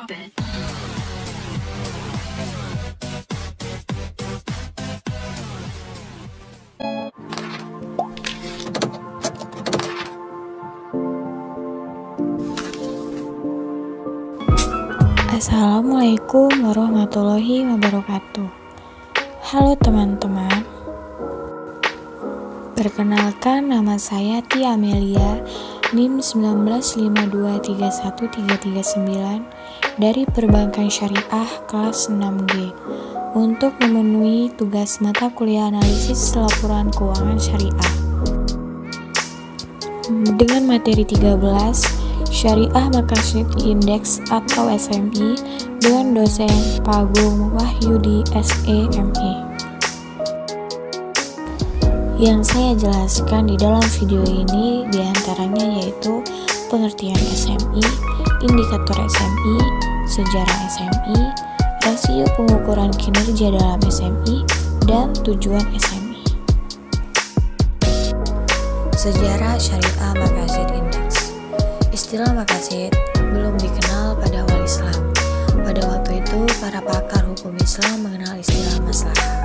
drop it. Assalamualaikum warahmatullahi wabarakatuh. Halo teman-teman. Perkenalkan, nama saya Tia Amelia, NIM 195231339 dari Perbankan Syariah kelas 6G untuk memenuhi tugas mata kuliah analisis laporan keuangan syariah. Dengan materi 13, Syariah Maqasid Index atau SMI dengan dosen Pak Agung Wahyudi SEME. Yang saya jelaskan di dalam video ini diantaranya yaitu pengertian SMI, indikator SMI, sejarah SMI, rasio pengukuran kinerja dalam SMI, dan tujuan SMI. Sejarah Syariah Maqasid Index. Istilah maqasid belum dikenal pada awal Islam. Pada waktu itu, para pakar hukum Islam mengenal istilah maslahah.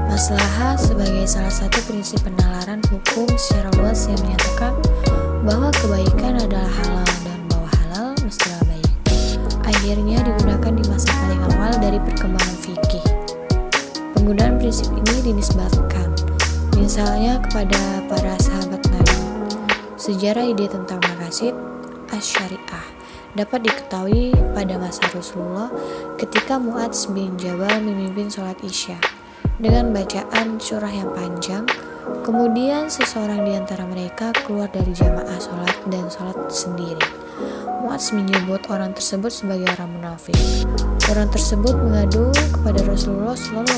Maslahah sebagai salah satu prinsip penalaran hukum secara luas yang menyatakan bahwa kebaikan adalah halal dan bahwa halal mestilah baik. Akhirnya digunakan di masa paling awal dari perkembangan fikih. Penggunaan prinsip ini dinisbatkan, misalnya kepada para sahabat Nabi. Sejarah ide tentang maqasid Asy-Syariah dapat diketahui pada masa Rasulullah ketika Mu'adz bin Jabal memimpin sholat Isya dengan bacaan surah yang panjang. Kemudian seseorang di antara mereka keluar dari jamaah sholat dan sholat sendiri. Mu'adz menyebut orang tersebut sebagai orang munafik. Orang tersebut mengadu kepada Rasulullah SAW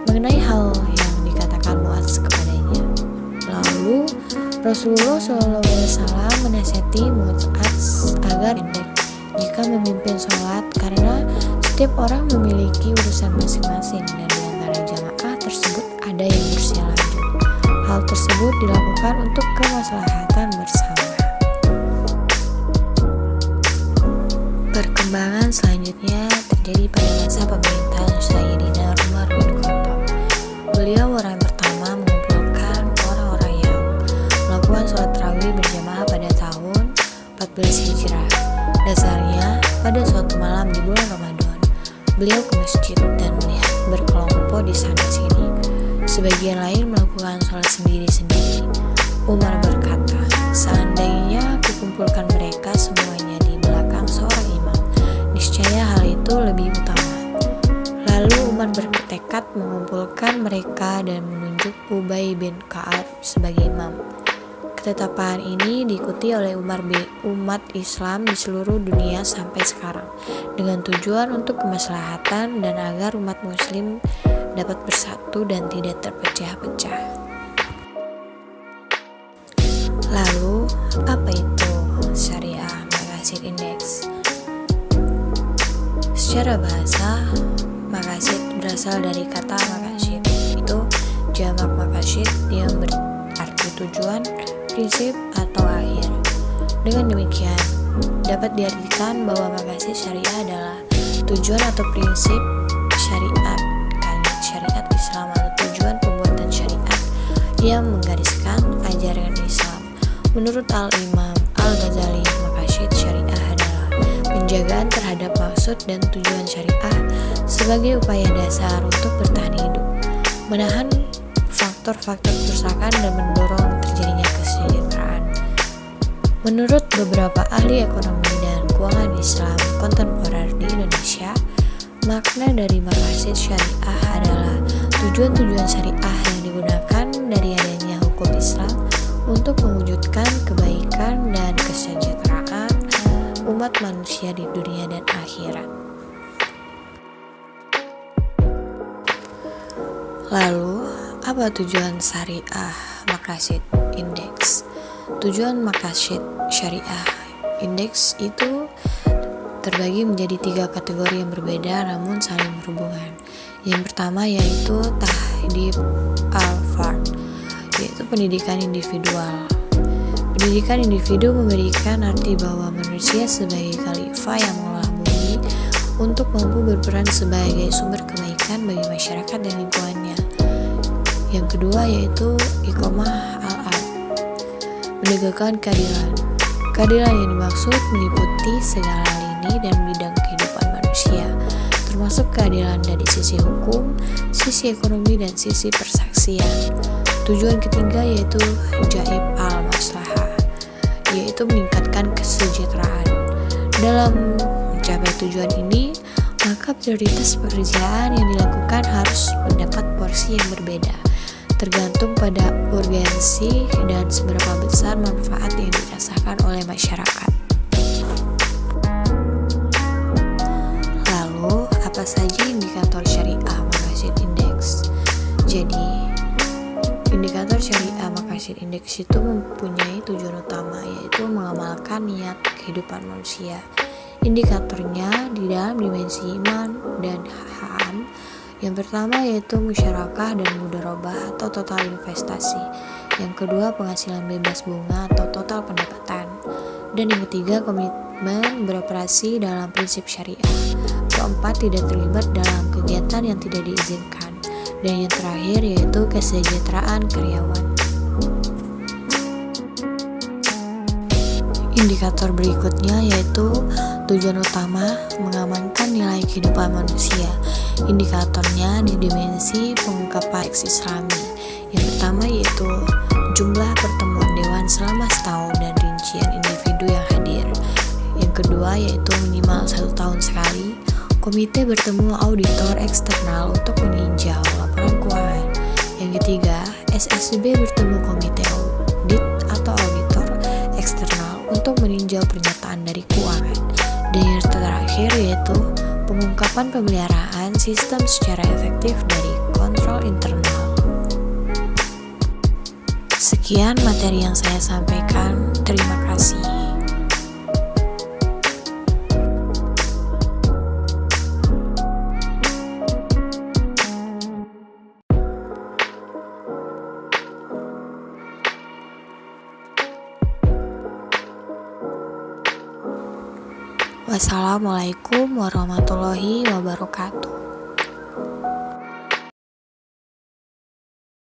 mengenai hal yang dikatakan Mu'adz kepadanya. Lalu Rasulullah SAW menasihati Mu'adz agar jika memimpin sholat karena setiap orang memiliki urusan masing-masing dan di antara jamaah tersebut ada yang berusia lanjut. Hal tersebut dilakukan untuk kemaslahatan bersama. Perkembangan selanjutnya terjadi pada masa pemerintahan Sayyidina Umar bin Khattab. Beliau orang pertama mengumpulkan orang-orang yang melakukan sholat tarawih berjamaah pada tahun 14 Hijrah. Dasarnya, pada suatu malam di bulan Ramadan, beliau ke masjid dan melihat berkelompok di sana-sini. Sebagian lain melakukan sholat sendiri-sendiri. Umar berkata, seandainya kukumpulkan mereka semuanya di belakang seorang imam, niscaya hal itu lebih utama. Lalu Umar bertekad mengumpulkan mereka dan menunjuk Ubay bin Ka'ab sebagai imam. Ketetapan ini diikuti oleh umat Islam di seluruh dunia sampai sekarang, dengan tujuan untuk kemaslahatan dan agar umat muslim dapat bersatu dan tidak terpecah-pecah. Lalu, apa itu Syariah Maqasid Index? Secara bahasa, maqasid berasal dari kata maqasid, itu jamak maqasid yang berarti tujuan, prinsip, atau akhir. Dengan demikian, dapat diartikan bahwa maqasid syariah adalah tujuan atau prinsip syariat, kalimat syariat Islam atau tujuan pembuatan syariat yang menggariskan ajaran Islam. Menurut Al-Imam Al-Ghazali, maqasid syariah adalah penjagaan terhadap maksud dan tujuan syariah sebagai upaya dasar untuk bertahan hidup, menahan faktor-faktor kerusakan dan mendorong terjadinya kesejahteraan. Menurut beberapa ahli ekonomi dan keuangan Islam kontemporer di Indonesia, makna dari maqasid syariah adalah tujuan-tujuan syariah yang digunakan dari adanya hukum Islam untuk mewujudkan kebaikan dan kesejahteraan umat manusia di dunia dan akhirat. Lalu, apa tujuan Syariah Maqasid Index? Tujuan Maqasid Syariah Index itu terbagi menjadi 3 kategori yang berbeda namun saling berhubungan. Yang pertama yaitu tahdib al-fard, yaitu pendidikan individual. Pendidikan individu memberikan arti bahwa manusia sebagai khalifah yang mengelola bumi untuk mampu berperan sebagai sumber kebaikan bagi masyarakat dan lingkungannya. Yang kedua yaitu iqomah al-'adl, menegakkan keadilan. Keadilan yang dimaksud meliputi segala lini dan bidang kehidupan manusia, termasuk keadilan dari sisi hukum, sisi ekonomi, dan sisi persaksian. Tujuan ketiga yaitu jaib al-maslahah, yaitu meningkatkan kesejahteraan. Dalam mencapai tujuan ini, maka prioritas pekerjaan yang dilakukan harus mendapat porsi yang berbeda, tergantung pada urgensi dan seberapa besar manfaat yang dirasakan oleh masyarakat. Lalu, apa saja indikator syariah maqasid indeks? Jadi, indikator syariah maqasid indeks itu mempunyai tujuan utama, yaitu mengamalkan niat kehidupan manusia. Indikatornya di dalam dimensi iman dan ham. Yang pertama yaitu musyarakah dan mudharabah atau total investasi. Yang kedua penghasilan bebas bunga atau total pendapatan. Dan yang ketiga komitmen beroperasi dalam prinsip syariah. Keempat tidak terlibat dalam kegiatan yang tidak diizinkan. Dan yang terakhir yaitu kesejahteraan karyawan. Indikator berikutnya yaitu tujuan utama mengamankan nilai kehidupan manusia. Indikatornya di dimensi pengungkapan teks Islami. Yang pertama yaitu jumlah pertemuan dewan selama setahun dan rincian individu yang hadir. Yang kedua yaitu minimal 1 tahun sekali komite bertemu auditor eksternal untuk meninjau laporan keuangan. Yang ketiga, SSB bertemu komite audit atau auditor eksternal untuk meninjau pernyataan dari keuangan. Dan yang terakhir yaitu pengungkapan pemeliharaan sistem secara efektif dari kontrol internal. Sekian materi yang saya sampaikan. Terima kasih. Wassalamualaikum warahmatullahi wabarakatuh.